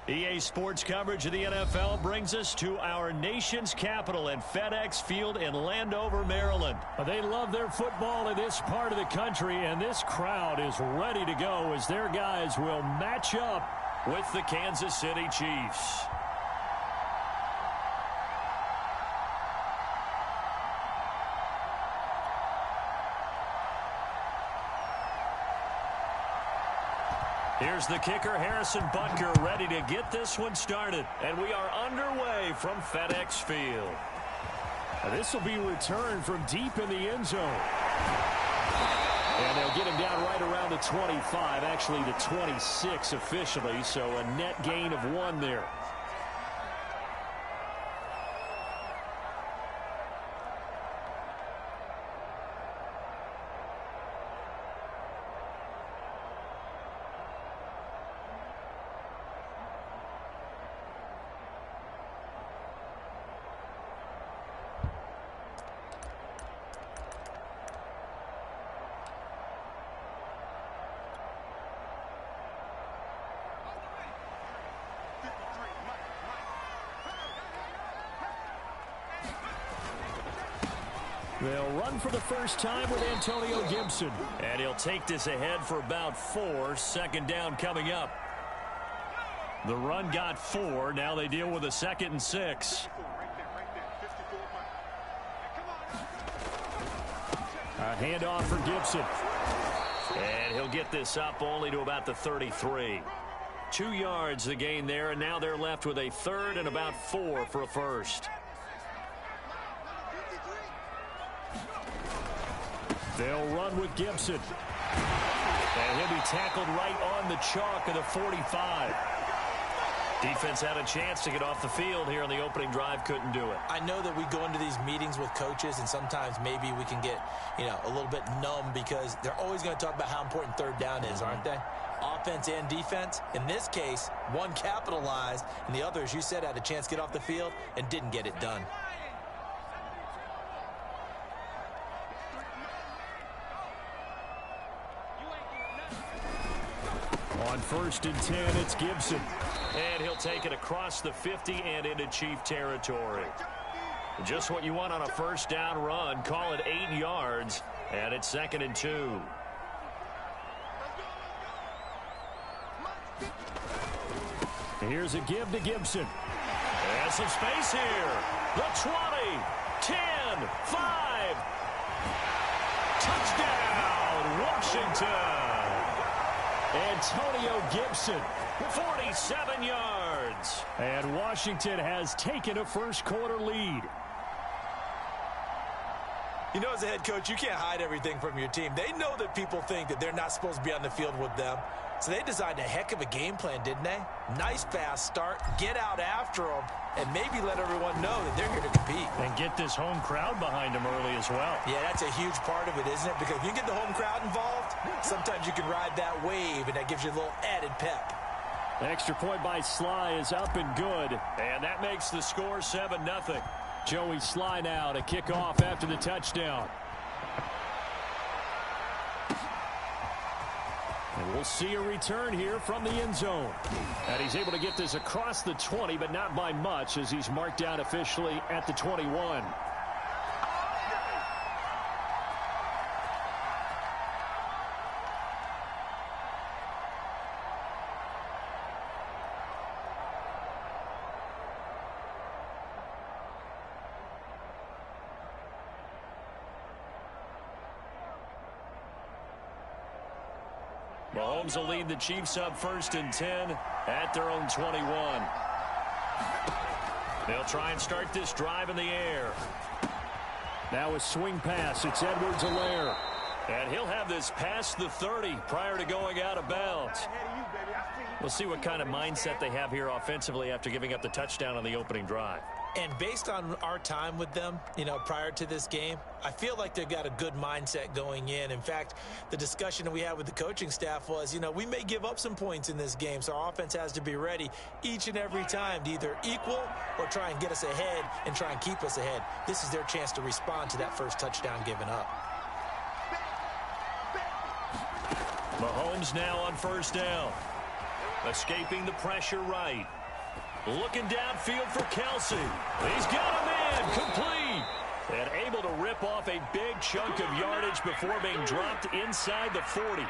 EA Sports coverage of the NFL brings us to our nation's capital in FedEx Field in Landover, Maryland. They love their football in this part of the country, and this crowd is ready to go as their guys will match up with the Kansas City Chiefs. Here's the kicker, Harrison Butker, ready to get this one started. And we are underway from FedEx Field. This will be returned from deep in the end zone. And they'll get him down right around the 25, actually the 26 officially, so a net gain of 1 there. They'll run for the first time with Antonio Gibson. And he'll take this ahead for about 4. Second down coming up. The run got 4. Now they deal with a 2nd and 6. A handoff for Gibson. And he'll get this up only to about the 33. 2 yards the gain there, and now they're left with a 3rd and about 4 for a first. They'll run with Gibson. And he'll be tackled right on the chalk of the 45. Defense had a chance to get off the field here in the opening drive, couldn't do it. I know that we go into these meetings with coaches, and sometimes maybe we can get, a little bit numb because they're always going to talk about how important 3rd down is, aren't they? Offense and defense. In this case, one capitalized, and the other, as you said, had a chance to get off the field and didn't get it done. On 1st and 10, it's Gibson. And he'll take it across the 50 and into Chief territory. Just what you want on a first down run. Call it 8 yards, and it's 2nd and 2. Here's a give to Gibson. And some space here. The 20, 10, 5. Touchdown, Washington. Antonio Gibson. 47 yards. And Washington has taken a first-quarter lead. As a head coach, you can't hide everything from your team. They know that people think that they're not supposed to be on the field with them. So they designed a heck of a game plan, didn't they? Nice fast start, get out after them, and maybe let everyone know that they're here to compete. And get this home crowd behind them early as well. Yeah, that's a huge part of it, isn't it? Because if you get the home crowd involved, sometimes you can ride that wave, and that gives you a little added pep. The extra point by Sly is up and good. And that makes the score 7-0. Joey Sly now to kick off after the touchdown. And we'll see a return here from the end zone. And he's able to get this across the 20, but not by much as he's marked down officially at the 21. Mahomes will lead the Chiefs up 1st and 10 at their own 21. They'll try and start this drive in the air. Now a swing pass. It's Edwards-Helaire. And he'll have this past the 30 prior to going out of bounds. We'll see what kind of mindset they have here offensively after giving up the touchdown on the opening drive. And based on our time with them, prior to this game, I feel like they've got a good mindset going in. In fact, the discussion that we had with the coaching staff was, we may give up some points in this game, so our offense has to be ready each and every time to either equal or try and get us ahead and try and keep us ahead. This is their chance to respond to that first touchdown given up. Mahomes now on 1st down. Escaping the pressure right. Looking downfield for Kelsey. He's got a man complete. And able to rip off a big chunk of yardage before being dropped inside the 40.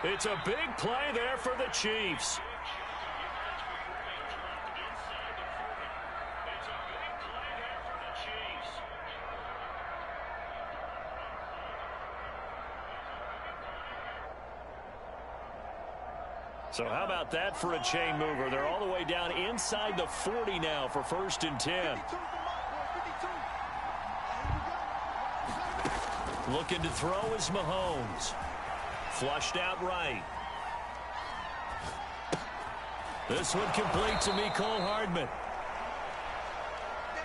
It's a big play there for the Chiefs. So how about that for a chain mover? They're all the way down inside the 40 now for 1st and 10. Looking to throw is Mahomes. Flushed out right. This one complete to Mecole Hardman.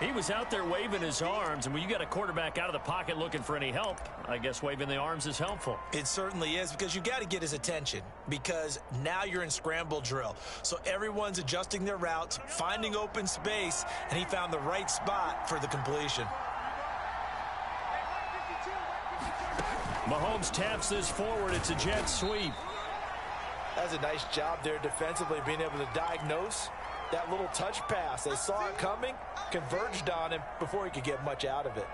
He was out there waving his arms, and when you got a quarterback out of the pocket looking for any help, I guess waving the arms is helpful. It certainly is, because you got to get his attention, because now you're in scramble drill. So everyone's adjusting their routes, finding open space, and he found the right spot for the completion. Mahomes taps this forward. It's a jet sweep. That's a nice job there defensively, being able to diagnose that little touch pass. They saw it coming, converged on him before he could get much out of it.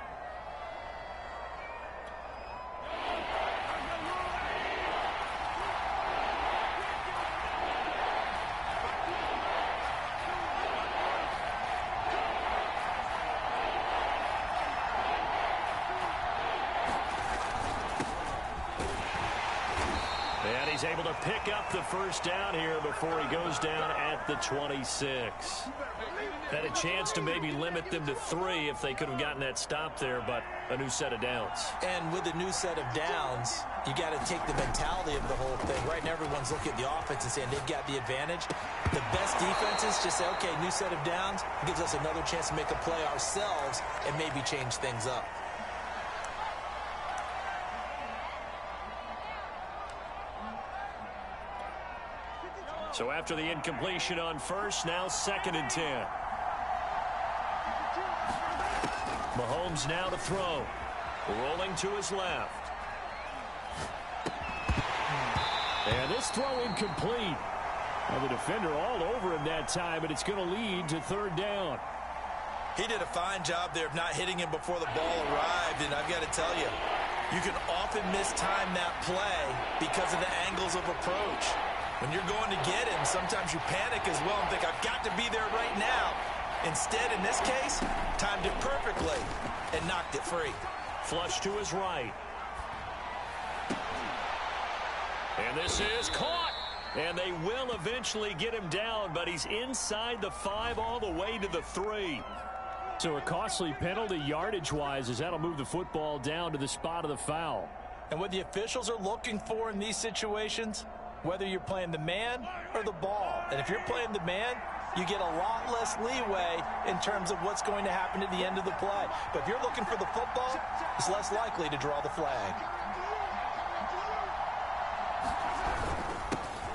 And he's able to pick up the first down here before he goes down at the 26. Had a chance to maybe limit them to 3 if they could have gotten that stop there, but a new set of downs. And with a new set of downs, you got to take the mentality of the whole thing. Right now, everyone's looking at the offense and saying they've got the advantage. The best defenses just say, okay, new set of downs. It gives us another chance to make a play ourselves and maybe change things up. So after the incompletion on first, now 2nd and 10. Mahomes now to throw. Rolling to his left. And this throw incomplete. Well, the defender all over him that time, but it's going to lead to 3rd down. He did a fine job there of not hitting him before the ball arrived, and I've got to tell you, you can often mistime that play because of the angles of approach. When you're going to get him, sometimes you panic as well and think, I've got to be there right now. Instead, in this case, timed it perfectly and knocked it free. Flush to his right. And this is caught. And they will eventually get him down, but he's inside the 5 all the way to the 3. So a costly penalty yardage-wise, as that'll move the football down to the spot of the foul. And what the officials are looking for in these situations, whether you're playing the man or the ball. And if you're playing the man, you get a lot less leeway in terms of what's going to happen at the end of the play. But if you're looking for the football, it's less likely to draw the flag.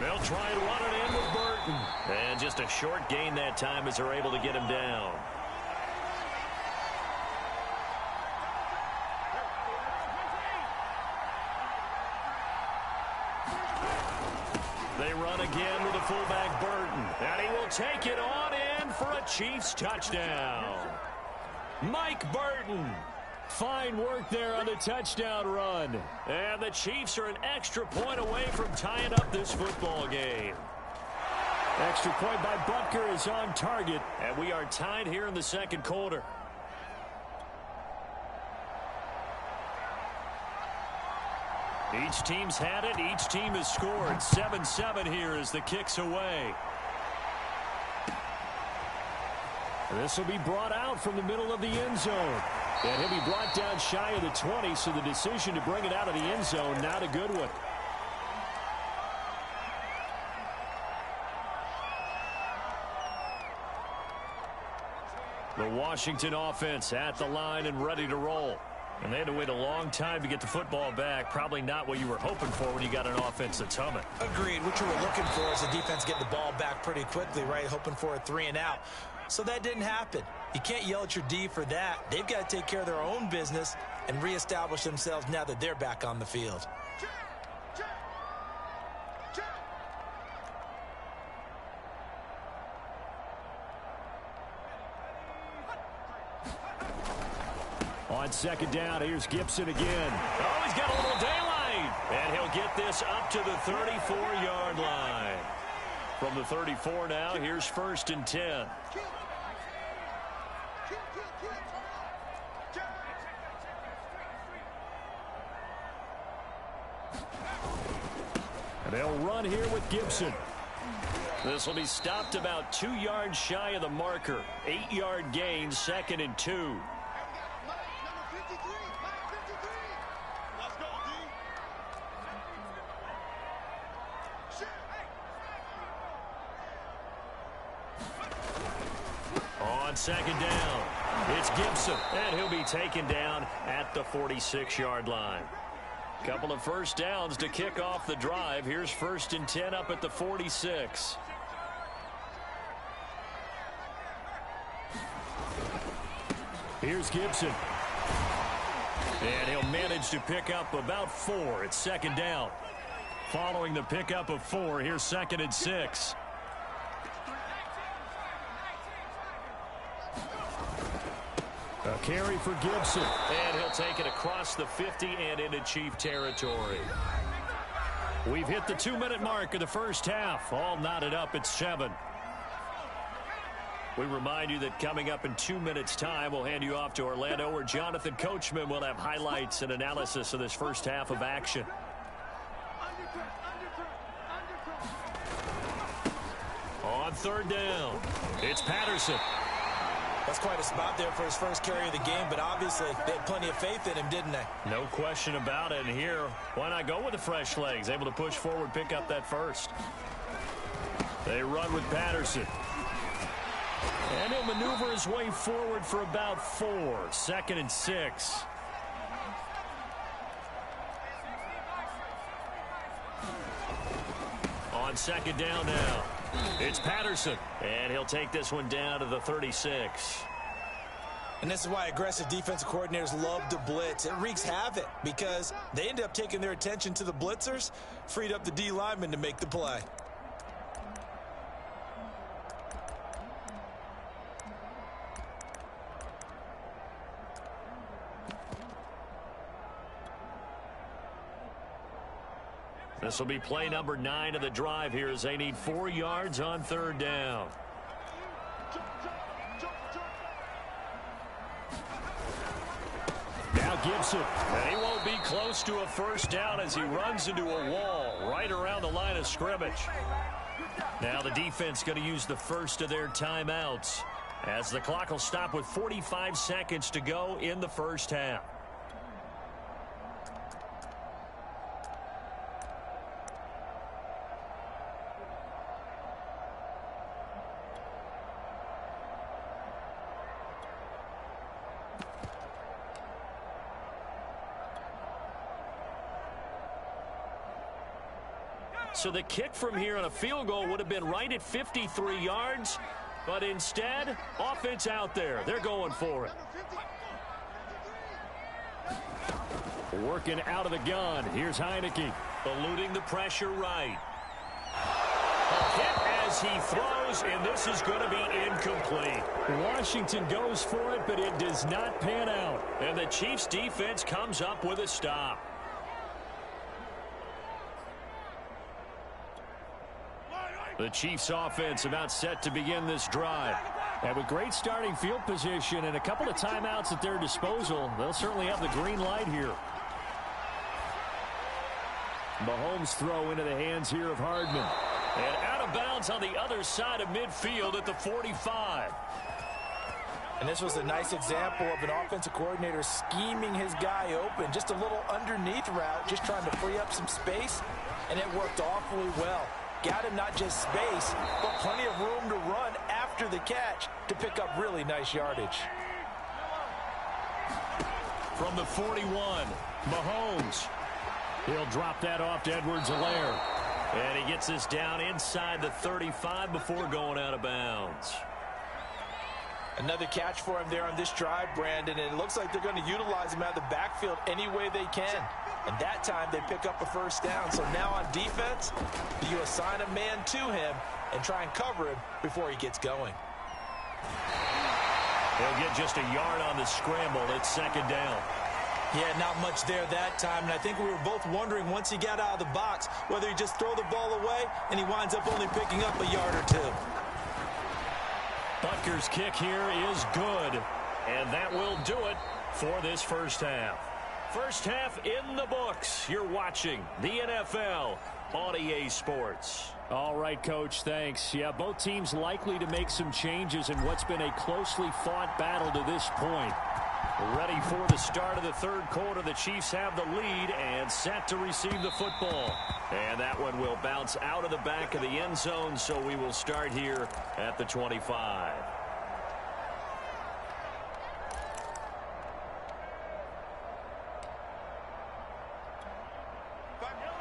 They'll try and run it in with Burton. And just a short gain that time as they're able to get him down. They run again with the fullback Burton. And he will take it on in for a Chiefs touchdown. Mike Burton. Fine work there on the touchdown run. And the Chiefs are an extra point away from tying up this football game. Extra point by Butker is on target. And we are tied here in the 2nd quarter. Each team's had it. Each team has scored. 7-7 here as the kick's away. This will be brought out from the middle of the end zone. And he'll be brought down shy of the 20, so the decision to bring it out of the end zone, not a good one. The Washington offense at the line and ready to roll. And they had to wait a long time to get the football back. Probably not what you were hoping for when you got an offense that's humming. Agreed. What you were looking for is the defense getting the ball back pretty quickly, right? Hoping for a 3 and out. So that didn't happen. You can't yell at your D for that. They've got to take care of their own business and reestablish themselves now that they're back on the field. On second down, here's Gibson again. Oh, he's got a little daylight. And he'll get this up to the 34-yard line. From the 34 now, here's 1st and 10. And they'll run here with Gibson. This will be stopped about 2 yards shy of the marker. 8-yard gain, 2nd and 2. On second down, it's Gibson, and he'll be taken down at the 46-yard line. Couple of first downs to kick off the drive. Here's 1st and 10 up at the 46. Here's Gibson. And he'll manage to pick up about 4 at 2nd down. Following the pickup of 4, here's 2nd and 6. A carry for Gibson. And he'll take it across the 50 and into Chief territory. We've hit the 2-minute mark of the first half. All knotted up at 7. We remind you that coming up in 2 minutes' time, we'll hand you off to Orlando, where Jonathan Coachman will have highlights and analysis of this first half of action. On 3rd down, it's Patterson. That's quite a spot there for his first carry of the game, but obviously they had plenty of faith in him, didn't they? No question about it. And here, why not go with the fresh legs? Able to push forward, pick up that first. They run with Patterson. And he'll maneuver his way forward for about 4. 2nd and 6. On second down now, it's Patterson. And he'll take this one down to the 36. And this is why aggressive defensive coordinators love to blitz. It wreaks havoc because they end up taking their attention to the blitzers, freed up the D lineman to make the play. This will be play number 9 of the drive here as they need 4 yards on 3rd down. Now Gibson. And he won't be close to a first down as he runs into a wall right around the line of scrimmage. Now the defense going to use the first of their timeouts as the clock will stop with 45 seconds to go in the first half. So the kick from here on a field goal would have been right at 53 yards, but instead, offense out there. They're going for it. Working out of the gun. Here's Heineke. Eluding the pressure right. Hit as he throws, and this is going to be incomplete. Washington goes for it, but it does not pan out. And the Chiefs' defense comes up with a stop. The Chiefs' offense about set to begin this drive. And with great starting field position and a couple of timeouts at their disposal, they'll certainly have the green light here. Mahomes' throw into the hands here of Hardman. And out of bounds on the other side of midfield at the 45. And this was a nice example of an offensive coordinator scheming his guy open. Just a little underneath route, just trying to free up some space, and it worked awfully well. Got him not just space, but plenty of room to run after the catch to pick up really nice yardage. From the 41, Mahomes. He'll drop that off to Edwards-Helaire. And he gets this down inside the 35 before going out of bounds. Another catch for him there on this drive, Brandon, and it looks like they're going to utilize him out of the backfield any way they can. And that time they pick up a first down. So now on defense, you assign a man to him and try and cover him before he gets going. He'll get just a yard on the scramble. It's second down. Yeah, not much there that time, and I think we were both wondering once he got out of the box whether he just throw the ball away and he winds up only picking up a yard or two. Butker's kick here is good, and that will do it for this first half. First half in the books. You're watching the NFL on EA Sports. All right, Coach, thanks. Yeah, both teams likely to make some changes in what's been a closely fought battle to this point. Ready for the start of the third quarter. The Chiefs have the lead and set to receive the football. And that one will bounce out of the back of the end zone, so we will start here at the 25.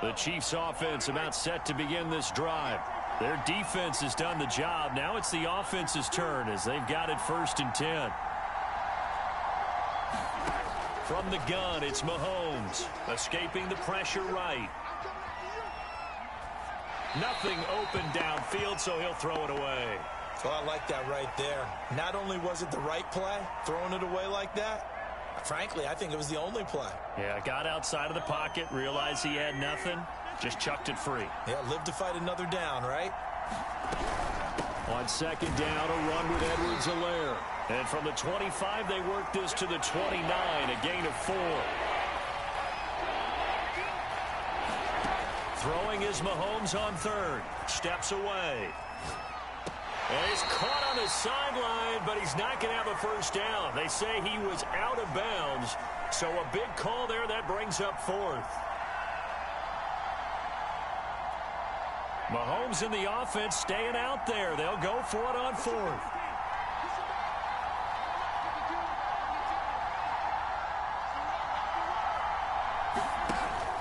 The Chiefs offense about set to begin this drive. Their defense has done the job. Now it's the offense's turn as they've got it 1st and 10. From the gun, it's Mahomes, escaping the pressure right. Nothing open downfield, so he'll throw it away. Well, I like that right there. Not only was it the right play, throwing it away like that, frankly, I think it was the only play. Yeah, got outside of the pocket, realized he had nothing, just chucked it free. Yeah, live to fight another down, right? On second down, a run with Edwards-Helaire. And from the 25, they work this to the 29, a gain of 4. Throwing is Mahomes on third. Steps away. And he's caught on the sideline, but he's not going to have a first down. They say he was out of bounds, so a big call there that brings up 4th. Mahomes and the offense staying out there. They'll go for it on 4th.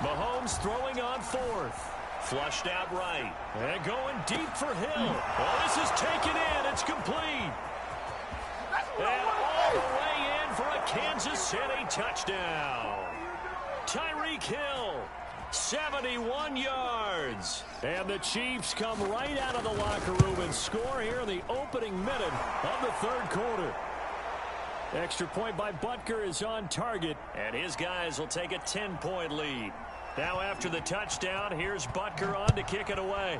Mahomes throwing on 4th. Flushed out right. And going deep for Hill. Oh, this is taken in. It's complete. And all the way in for a Kansas City touchdown. Tyreek Hill, 71 yards. And the Chiefs come right out of the locker room and score here in the opening minute of the third quarter. Extra point by Butker is on target. And his guys will take a 10-point lead. Now after the touchdown, here's Butker on to kick it away.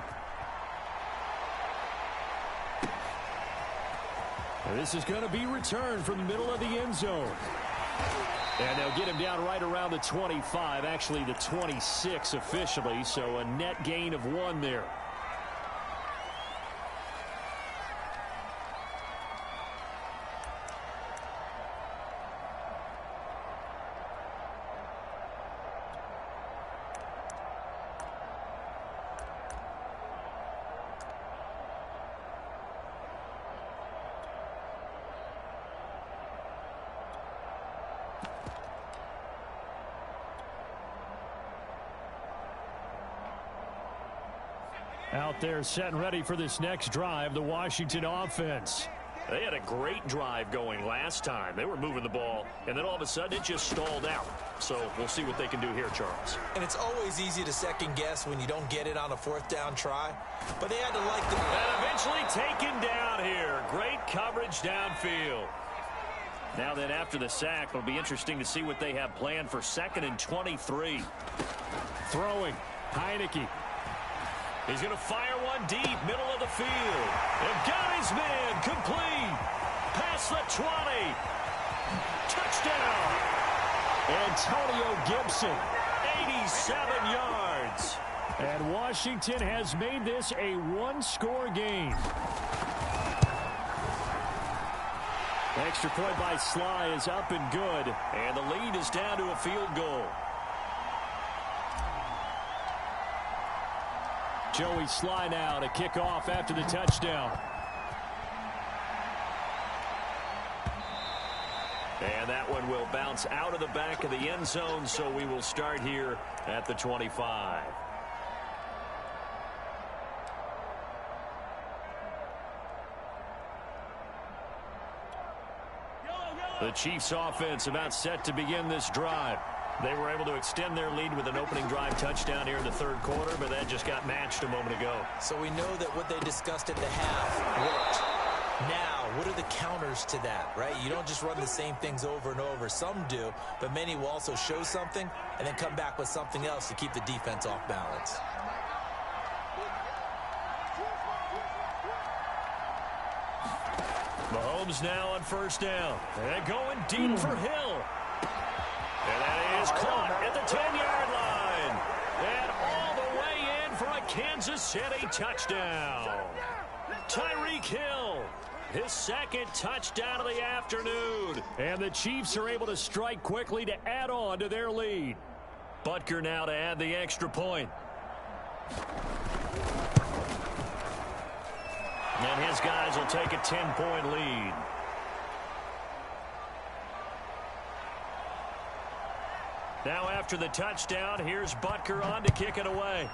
And this is going to be returned from the middle of the end zone. And they'll get him down right around the 25, actually the 26 officially, so a net gain of 1 there. Out there set and ready for this next drive, the Washington offense. They had a great drive going last time. They were moving the ball, and then all of a sudden it just stalled out. So we'll see what they can do here, Charles. And it's always easy to second guess when you don't get it on a 4th down try. But they had to like the... And eventually taken down here. Great coverage downfield. Now then, after the sack, it'll be interesting to see what they have planned for 2nd and 23. Throwing, Heineke. He's going to fire one deep, middle of the field. They've got his man, complete. Past the 20. Touchdown. Antonio Gibson. 87 yards. And Washington has made this a 1-score game. Extra point by Sly is up and good. And the lead is down to a field goal. Joey Sly now to kick off after the touchdown. And that one will bounce out of the back of the end zone, so we will start here at the 25. The Chiefs offense about set to begin this drive. They were able to extend their lead with an opening drive touchdown here in the third quarter, but that just got matched a moment ago. So we know that what they discussed at the half worked. Now, what are the counters to that, right? You don't just run the same things over and over. Some do, but many will also show something and then come back with something else to keep the defense off balance. Mahomes now on first down. And going deep for Hill. And that is caught at the 10-yard line. And all the way in for a Kansas City touchdown. Tyreek Hill, his second touchdown of the afternoon. And the Chiefs are able to strike quickly to add on to their lead. Butker now to add the extra point. And his guys will take a 10-point lead. Now after the touchdown, here's Butker on to kick it away.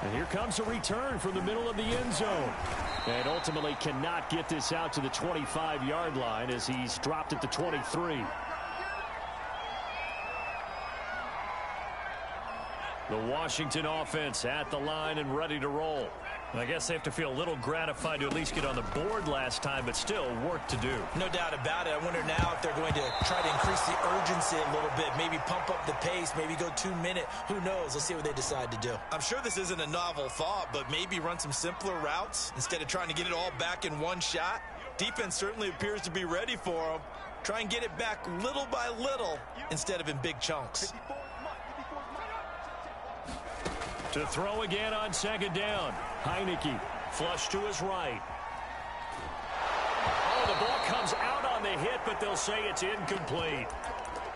And here comes a return from the middle of the end zone. And ultimately cannot get this out to the 25-yard line as he's dropped at the 23. The Washington offense at the line and ready to roll. I guess they have to feel a little gratified to at least get on the board last time, but still work to do. No doubt about it. I wonder now if they're going to try to increase the urgency a little bit, maybe pump up the pace, maybe go 2-minute. Who knows? Let's see what they decide to do. I'm sure this isn't a novel thought, but maybe run some simpler routes instead of trying to get it all back in one shot. Defense certainly appears to be ready for them. Try and get it back little by little instead of in big chunks. To throw again on second down. Heineke. Flush to his right. Oh, the ball comes out on the hit, but they'll say it's incomplete.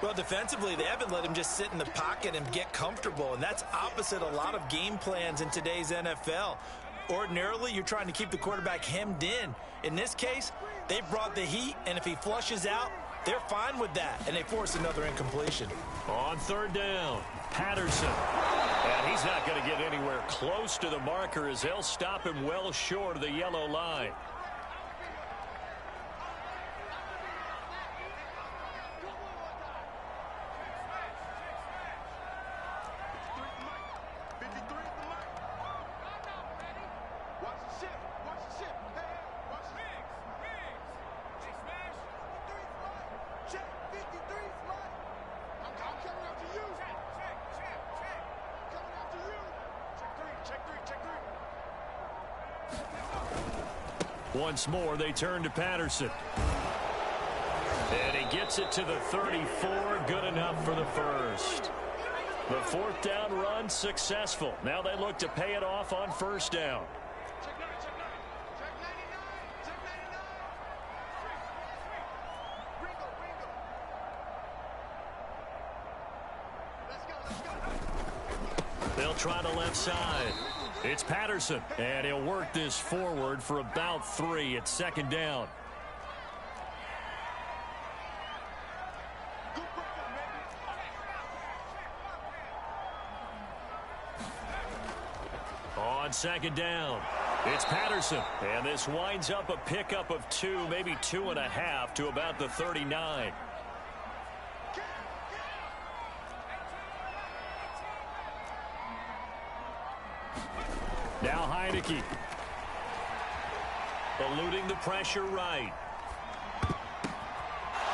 Well, defensively, they haven't let him just sit in the pocket and get comfortable, and that's opposite a lot of game plans in today's NFL. Ordinarily, you're trying to keep the quarterback hemmed in. In this case, they brought the heat, and if he flushes out, they're fine with that, and they force another incompletion. On third down, Patterson. And he's not going to get anywhere close to the marker as they'll stop him well short of the yellow line. Once more, they turn to Patterson. And he gets it to the 34. Good enough for the first. The fourth down run successful. Now they look to pay it off on first down. They'll try the left side. It's Patterson, and he'll work this forward for about 3 at second down. On second down, it's Patterson, and this winds up a pickup of 2, maybe 2.5 to about the 39. Now Heineke. Eluding the pressure right.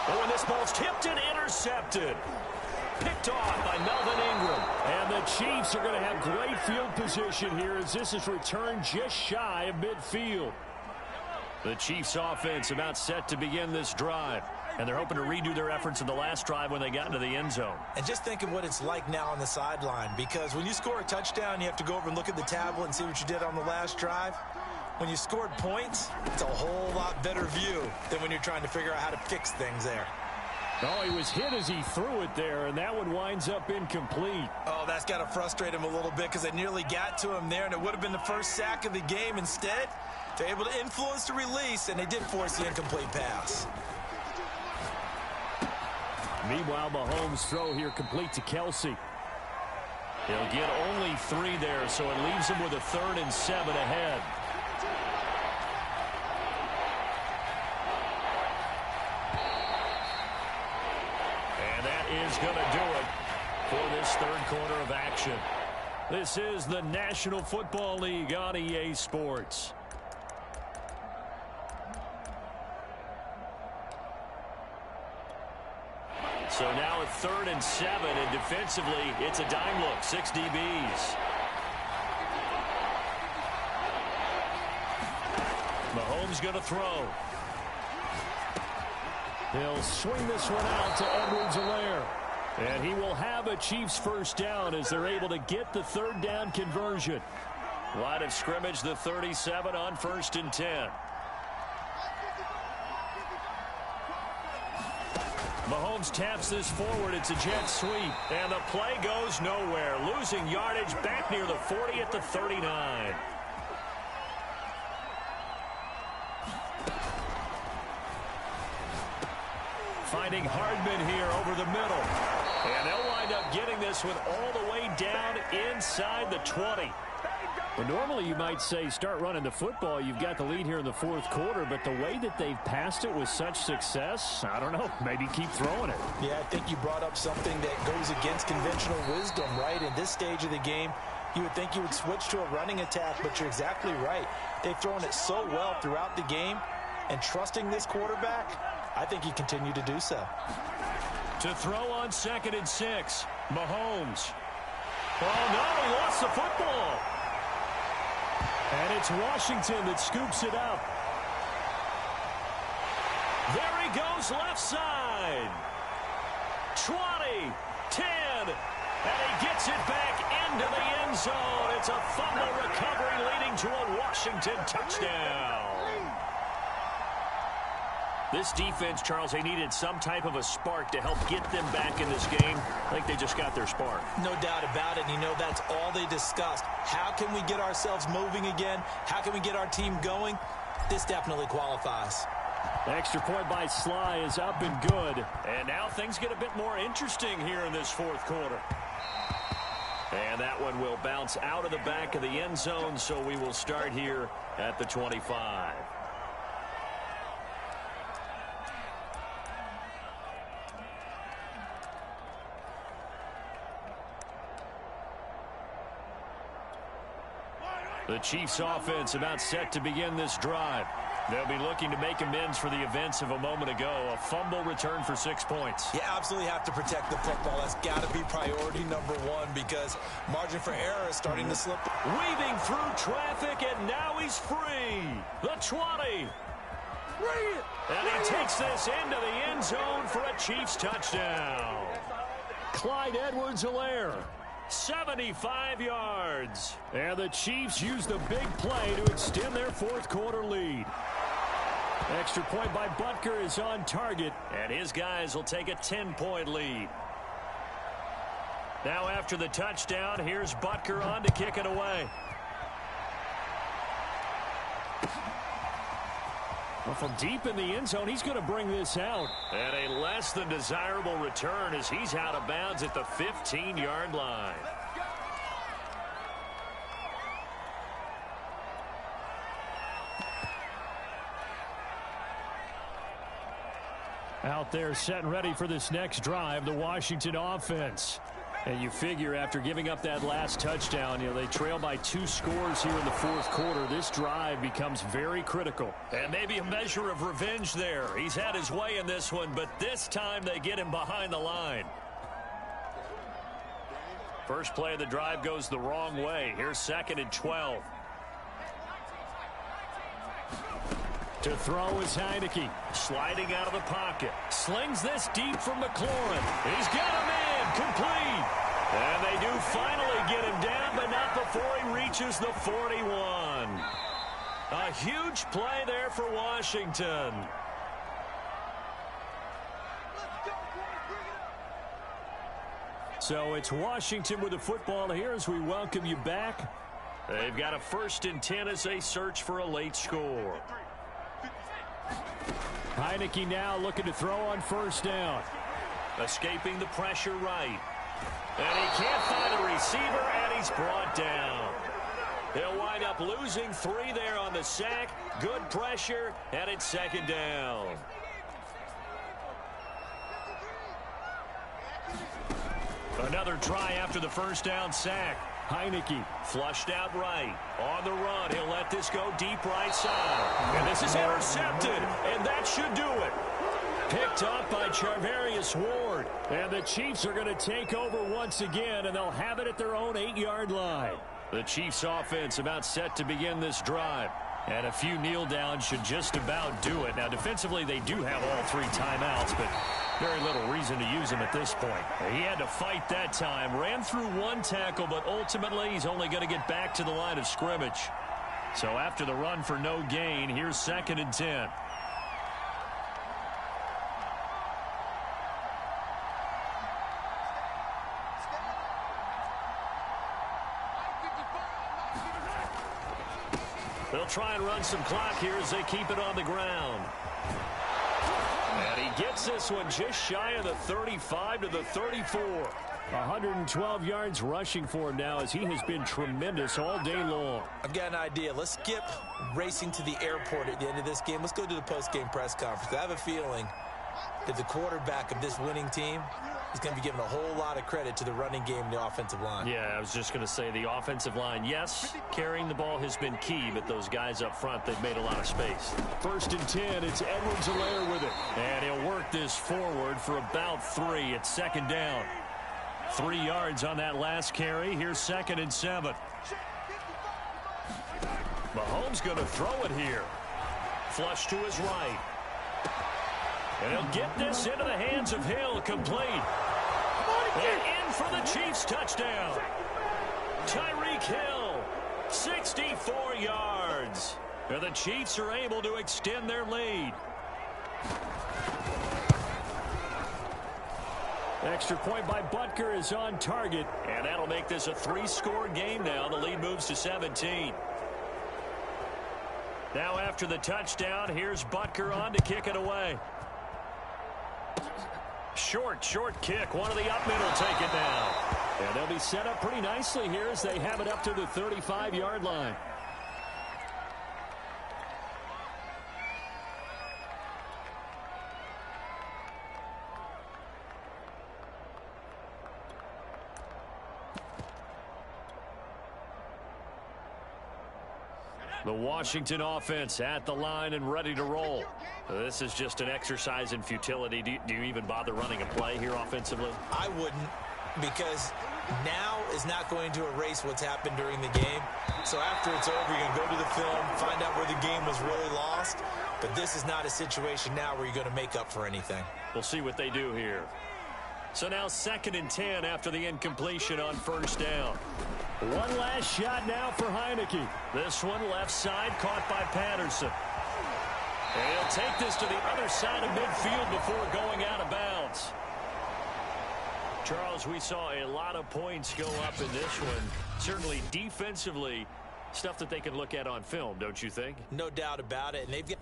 Oh, and this ball's tipped and intercepted. Picked off by Melvin Ingram. And the Chiefs are going to have great field position here as this is returned just shy of midfield. The Chiefs offense about set to begin this drive. And they're hoping to redo their efforts in the last drive when they got into the end zone. And just think of what it's like now on the sideline, because when you score a touchdown, you have to go over and look at the tablet and see what you did on the last drive. When you scored points, it's a whole lot better view than when you're trying to figure out how to fix things there. Oh, he was hit as he threw it there, and that one winds up incomplete. Oh, that's got to frustrate him a little bit because they nearly got to him there, and it would have been the first sack of the game. Instead, they're able to influence the release, and they did force the incomplete pass. Meanwhile, Mahomes' throw here complete to Kelsey. He'll get only 3 there, so it leaves him with a 3rd and 7 ahead. And that is going to do it for this third quarter of action. This is the National Football League on EA Sports. So now a 3rd and 7, and defensively, it's a dime look, 6 DBs. Mahomes going to throw. He'll swing this one out to Edwards-Helaire. And he will have a Chiefs first down as they're able to get the 3rd down conversion. Line of scrimmage, the 37 on 1st and 10. Mahomes taps this forward. It's a jet sweep. And the play goes nowhere. Losing yardage back near the 40 at the 39. Finding Hardman here over the middle. And they'll wind up getting this one all the way down inside the 20. Well, normally you might say start running the football. You've got the lead here in the 4th quarter, but the way that they've passed it with such success, I don't know, maybe keep throwing it. Yeah, I think you brought up something that goes against conventional wisdom, right? In this stage of the game, you would think you would switch to a running attack, but you're exactly right. They've thrown it so well throughout the game, and trusting this quarterback, I think he continued to do so. To throw on 2nd and 6, Mahomes. Oh, no, he lost the football. And it's Washington that scoops it up. There he goes left side. 20, 10, and he gets it back into the end zone. It's a fumble recovery leading to a Washington touchdown. This defense, Charles, they needed some type of a spark to help get them back in this game. I think they just got their spark. No doubt about it. And you know, that's all they discussed. How can we get ourselves moving again? How can we get our team going? This definitely qualifies. Extra point by Sly is up and good. And now things get a bit more interesting here in this 4th quarter. And that one will bounce out of the back of the end zone, so we will start here at the 25. The Chiefs offense about set to begin this drive. They'll be looking to make amends for the events of a moment ago. A fumble return for 6 points. You absolutely have to protect the football. That's got to be priority number 1 because margin for error is starting to slip. Weaving through traffic, and now he's free. The 20. And he takes this into the end zone for a Chiefs touchdown. Clyde Edwards-Helaire. 75 yards. And the Chiefs use the big play to extend their 4th quarter lead. Extra point by Butker is on target. And his guys will take a 10-point lead. Now after the touchdown, here's Butker on to kick it away. Well, from deep in the end zone, he's going to bring this out. And a less than desirable return as he's out of bounds at the 15-yard line. Out there set and ready for this next drive, the Washington offense. And you figure after giving up that last touchdown, they trail by 2 scores here in the 4th quarter. This drive becomes very critical. And maybe a measure of revenge there. He's had his way in this one, but this time they get him behind the line. First play of the drive goes the wrong way. Here's 2nd and 12. To throw is Heineke. Sliding out of the pocket. Slings this deep from McLaurin. He's got him in. Complete. And they do finally get him down, but not before he reaches the 41. A huge play there for Washington. So it's Washington with the football here as we welcome you back. They've got a 1st and 10 as they search for a late score. Heineke now looking to throw on 1st down. Escaping the pressure right. And he can't find a receiver, and he's brought down. He'll wind up losing 3 there on the sack. Good pressure, and it's 2nd down. Another try after the 1st down sack. Heineke. Flushed out right. On the run. He'll let this go deep right side. And this is intercepted. And that should do it. Picked up by Charvarius Ward. And the Chiefs are going to take over once again, and they'll have it at their own 8-yard line. The Chiefs offense about set to begin this drive. And a few kneel downs should just about do it. Now, defensively, they do have all 3 timeouts, but very little reason to use them at this point. He had to fight that time. Ran through 1 tackle, but ultimately he's only going to get back to the line of scrimmage. So after the run for no gain, here's 2nd and 10. They'll try and run some clock here as they keep it on the ground. And he gets this one just shy of the 35 to the 34. 112 yards rushing for him now as he has been tremendous all day long. I've got an idea. Let's skip racing to the airport at the end of this game. Let's go to the post-game press conference. I have a feeling that the quarterback of this winning team is going to be given a whole lot of credit to the running game and the offensive line. Yeah, I was just going to say the offensive line, yes, carrying the ball has been key, but those guys up front, they've made a lot of space. 1st and 10, it's Edwards-Helaire with it. And he'll work this forward for about 3. It's 2nd down. 3 yards on that last carry. Here's 2nd and 7. Mahomes going to throw it here. Flush to his right. And he'll get this into the hands of Hill, complete. And in for the Chiefs touchdown. Tyreek Hill, 64 yards. And the Chiefs are able to extend their lead. Extra point by Butker is on target. And that'll make this a 3-score game now. The lead moves to 17. Now after the touchdown, here's Butker on to kick it away. Short kick. One of the up middle take it down. And they'll be set up pretty nicely here as they have it up to the 35-yard line. The Washington offense at the line and ready to roll. This is just an exercise in futility. Do you even bother running a play here offensively? I wouldn't, because now is not going to erase what's happened during the game. So after it's over, you're going to go to the film, find out where the game was really lost. But this is not a situation now where you're going to make up for anything. We'll see what they do here. So now 2nd and 10 after the incompletion on 1st down. One last shot now for Heineke. This one left side caught by Patterson. And he'll take this to the other side of midfield before going out of bounds. Charles, we saw a lot of points go up in this one. Certainly defensively, stuff that they can look at on film, don't you think? No doubt about it. And they've got